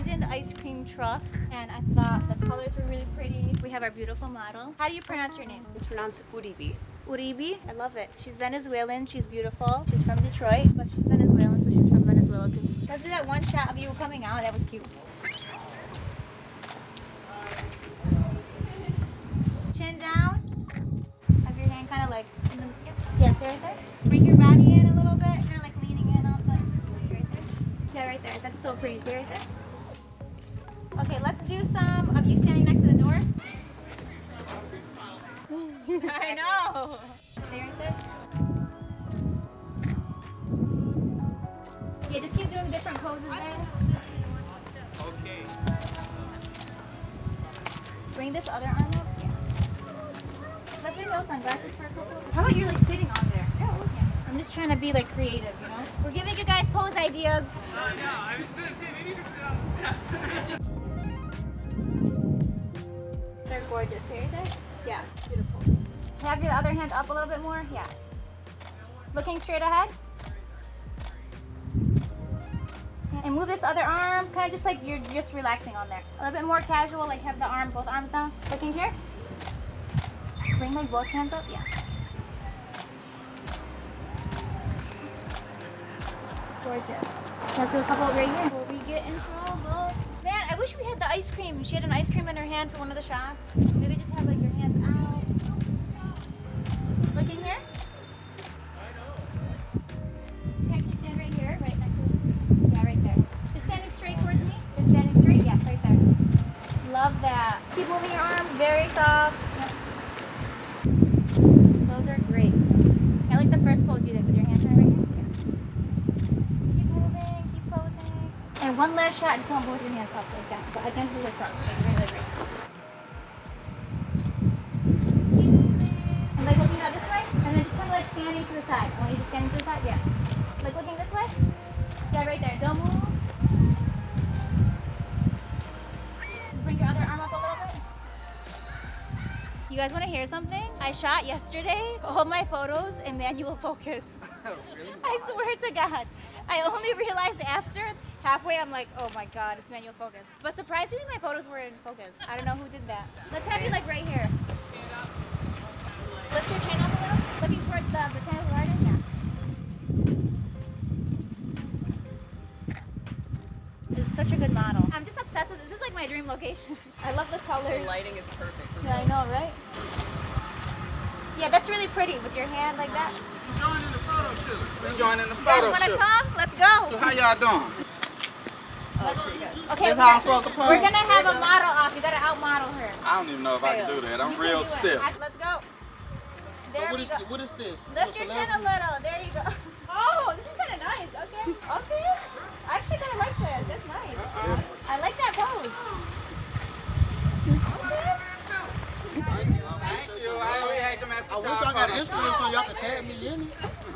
abandoned ice cream truck, and I thought the colors were really pretty. We have our beautiful model. How do you pronounce your name? It's pronounced Uribe. Uribe? I love it. She's Venezuelan, she's beautiful. She's from Detroit, but she's Venezuelan, so she's from Venezuela too. Let's do that one shot of you coming out. That was cute. Chin down. Have your hand kind of like in the, yes, there, right there. Bring your body in a little bit, kind of like leaning in on the, right there. Yeah, right there. That's so pretty. Stay right there. Okay, let's do some of you standing next to the door. I know. Stay right there. Yeah, just keep doing different poses there. Okay. Bring this other arm up. Yeah. Let's do no sunglasses for a couple. How about you're like sitting on there? Yeah. I'm just trying to be like creative, you know? We're giving you guys pose ideas. No, I was just gonna say maybe you can sit on the step. They're gorgeous. Stay right there. Yeah, it's beautiful. Have your other hand up a little bit more. Yeah. Looking straight ahead. And move this other arm, kind of just like you're just relaxing on there. A little bit more casual, like have the arm, both arms down. Looking here. Bring like both hands up. Yeah. Gorgeous. Let's do a couple right here before we get in trouble. Man, I wish we had the ice cream. She had an ice cream in her hand for one of the shots. Maybe just have like your hands out. Looking here. You actually stand right here, right next to me. Yeah, right there. Just standing straight towards me. Just standing straight. Yeah, right there. Love that. Keep moving your arms. Very soft. Yep. Those are great. I like the first pose you did with your hands right here. Yeah. Keep moving. Keep posing. And one last shot. I just want both your hands up like that. But against the front. Like right. Just keep moving. And like looking out this way. And then just kind of like standing to the side. I want you just standing to the side. Yeah. Like looking this way. Yeah, right there. Don't move. Just bring your other arm up a little bit. You guys want to hear something? I shot yesterday all my photos in manual focus. Really? I swear to God. I only realized after halfway, I'm like, oh my God, it's manual focus. But surprisingly, my photos were in focus. I don't know who did that. Let's have you like right here. Lift your chin up a little. Looking towards the botanical garden. Yeah. It's such a good model. I'm just obsessed with this. This is like my dream location. I love the colors. The lighting is perfect. Yeah, I know, right? Yeah, that's really pretty with your hand like that. I'm joining the photo shoot. I'm joining the You guys photo want to shoot. come? Let's go. How y'all doing? Okay, That's how I'm supposed to pose? we're gonna have a model off. You gotta outmodel her. I don't even know if I can do that. I'm You can real do it. stiff. Let's go. There we go. What is this? Lift your chin a little. There you go. Oh, this is kind of nice. Okay. Okay. I actually kind of like this. That's nice. I like that pose. Thank you. I always hate to mess with I wish y'all y'all got photo Instagram so y'all can tag me in it.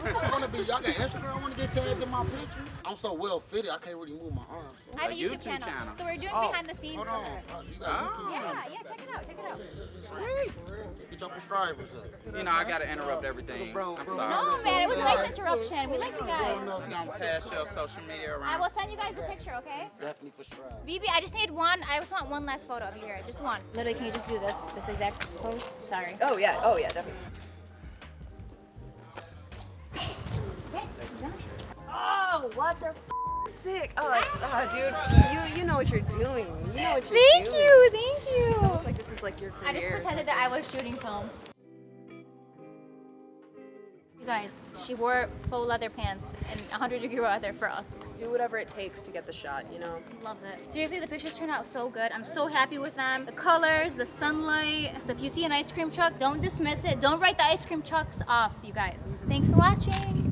Y'all got Instagram, I want to get tagged in my picture. I'm so well fitted, I can't really move my arms. So. I have a A YouTube, YouTube channel. channel. So we're doing Oh, behind the scenes hold for on. her. You got a YouTube Yeah, channel. yeah, check it out. Check it out. Sweet. Get your subscribers up. You know, I gotta interrupt everything. I'm sorry. No, man, it was a nice interruption. We like you guys. I'm gonna pass your social media I around. will send you guys the picture, okay? Definitely subscribe. BB, I just need one. I just want one last photo of you here. Just one. Literally, can you just do this? This exact pose? Sorry. Oh yeah, definitely. Okay, done. Oh, what the sick. Oh, dude, you know what you're doing. You know what you're Thank doing. you, thank you. It's almost like this is like your career. I just pretended that I was shooting film. You guys, she wore faux leather pants in 100-degree weather for us. Do whatever it takes to get the shot, you know? Love it. Seriously, the pictures turned out so good. I'm so happy with them. The colors, the sunlight. So if you see an ice cream truck, don't dismiss it. Don't write the ice cream trucks off, you guys. Thanks for watching.